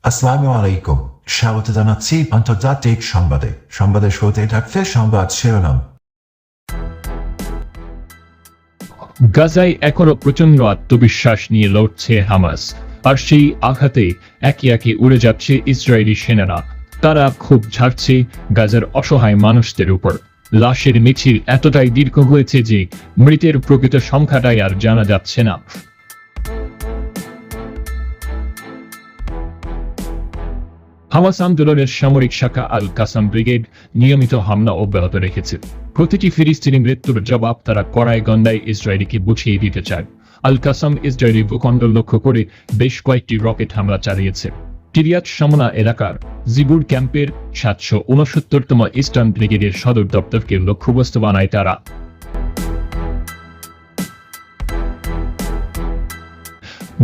আসসালামু আলাইকুম। স্বাগত জানাচ্ছি আন্তর্জাতিক সংবাদের শুরুতে থাকছে সংবাদ শিরোনাম। গাজায় এখনো প্রচন্ড আত্মবিশ্বাস নিয়ে লড়ছে হামাস, আর সেই আঘাতে একে একে উড়ে যাচ্ছে ইসরায়েলি সেনারা। তারা খুব ঝাড়ছে গাজার অসহায় মানুষদের উপর। লাশের মিছিল এতটাই দীর্ঘ হয়েছে যে মৃতের প্রকৃত সংখ্যাটাই আর জানা যাচ্ছে না। হামাস আন্দোলনের সামরিক শাখা আল কাসাম ব্রিগেড নিয়মিত হামলা অব্যাহত রেখেছে। প্রতিটি ফিলিস্তিনি মৃত্যুর জবাব তারা কড়াই গন্ডায় ইসরায়েলকে বুঝিয়ে দিতে চায়। আল কাসাম ইসরায়েলি ভূখণ্ড লক্ষ্য করে বেশ কয়েকটি রকেট হামলা চালিয়েছে। কিরিয়াত শামনা এলাকার জিবুর ক্যাম্পের 769তম ইস্টার্ন ব্রিগেডের সদর দপ্তরকে লক্ষ্যবস্তু বানায় তারা।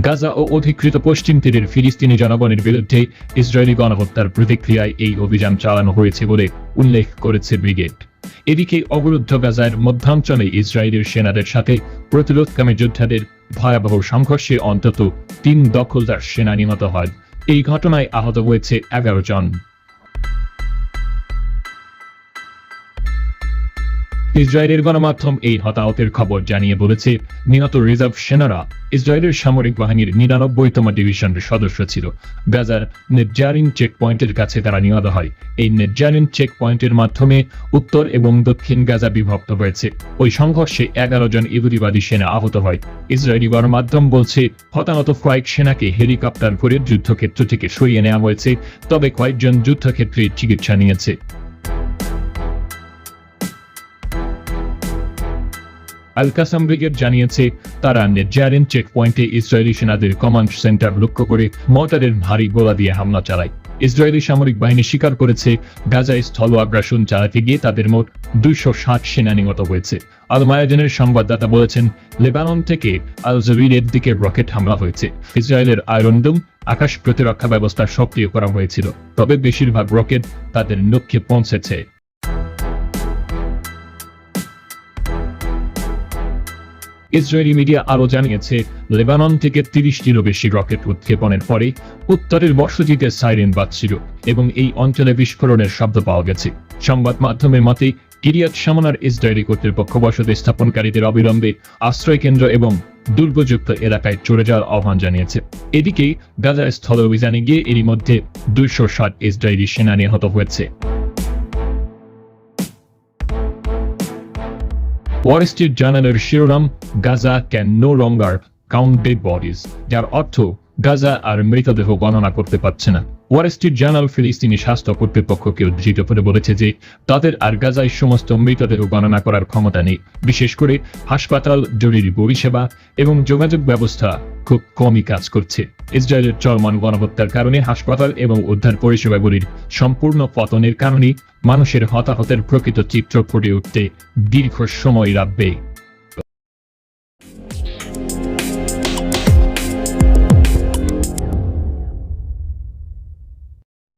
গাজা ও অধিকৃত পশ্চিম তীরের ফিলিস্তিনি জনগণের বিরুদ্ধে ইসরায়েলি গণহত্যার প্রতিক্রিয়ায় এই অভিযান চালানো হয়েছে বলে উল্লেখ করেছে ব্রিগেড। এদিকে অবরুদ্ধ গাজার মধ্যাঞ্চলে ইসরায়েলের সেনাদের সাথে প্রতিরোধকামী যোদ্ধাদের ভয়াবহ সংঘর্ষে অন্তত 3 দখলদার সেনা নিহত হয়। এই ঘটনায় আহত হয়েছে 11 জন। ইসরায়েলের গণমাধ্যম এই হতাহতের খবর জানিয়ে বলেছে, নিহত রিজার্ভ সেনারা ইসরায়েলের সামরিক বাহিনীর 99তম ডিভিশনের সদস্য ছিল। গাজার নেটজারিন চেকপয়েন্টের কাছে তারা নিহত হয়। এই নেটজারিন চেকপয়েন্টের মাধ্যমে উত্তর এবং দক্ষিণ গাজা বিভক্ত হয়েছে। ওই সংঘর্ষে 11 জন ইহুদিবাদী সেনা আহত হয়। ইসরায়েলি গণমাধ্যম বলছে, হতাহত কয়েক সেনাকে হেলিকপ্টার করে যুদ্ধক্ষেত্র থেকে সরিয়ে নেওয়া হয়েছে, তবে কয়েকজন যুদ্ধক্ষেত্রে চিকিৎসা নিয়েছে। আল কাসাম ব্রিগেড জানিয়েছে, তারা নেটজারিন চেকপয়েন্টে ইসরায়েলি সেনাদের কমান্ড সেন্টার লক্ষ্য করে মর্টারের ভারী গোলা দিয়ে হামলা চালায়। ইসরায়েলি সামরিক বাহিনী স্বীকার করেছে, গাজায় স্থল আগ্রাসন চালাতে গিয়ে তাদের মোট 260 সেনা নিহত হয়েছে। আল মায়াদিনের সংবাদদাতা বলেছেন, লেবানন থেকে আল জাবিরের দিকে রকেট হামলা হয়েছে। ইসরায়েলের আয়রন ডোম আকাশ প্রতিরক্ষা ব্যবস্থা সক্রিয় করা হয়েছিল, তবে বেশিরভাগ রকেট তাদের লক্ষ্যে পৌঁছেছে। ইসরায়েলি মিডিয়া আরও জানিয়েছে, লেবানন থেকে 30টিরও বেশি রকেট উৎক্ষেপণের পরে উত্তরের বসতিতে সাইরেন বাজছিল এবং এই অঞ্চলে বিস্ফোরণের শব্দ পাওয়া গেছে। সংবাদ মাধ্যমের মতে, কিরিয়াত শামনার ইসরায়েলি কর্তৃপক্ষ বসতি স্থাপনকারীদের অবিলম্বে আশ্রয়কেন্দ্র এবং দুর্গযুক্ত এলাকায় চলে যাওয়ার আহ্বান জানিয়েছে। এদিকে গাজার স্থল অভিযানে গিয়ে এরই মধ্যে 260 ইসরায়েলি সেনা নিহত হয়েছে। ওয়াল স্ট্রিট জার্নালের শিরোনাম, Gaza can no longer count dead bodies, যার অর্থ গাজা আর মৃতদেহ গণনা করতে পারছে না। ওয়াল স্ট্রিট জার্নাল ফিলিস্তিনি স্বাস্থ্য কর্তৃপক্ষকে উদ্ধৃত করে বলেছে যে তাদের আর গাজায় সমস্ত মৃতদেহ গণনা করার ক্ষমতা নেই। বিশেষ করে হাসপাতাল, জরুরি পরিষেবা এবং যোগাযোগ ব্যবস্থা খুব কমই কাজ করছে। ইসরায়েলের চলমান গণহত্যার কারণে হাসপাতাল এবং উদ্ধার পরিষেবাগুলির সম্পূর্ণ পতনের কারণে মানুষের হতাহতের প্রকৃত চিত্র ফুটে উঠতে দীর্ঘ সময় লাগবে।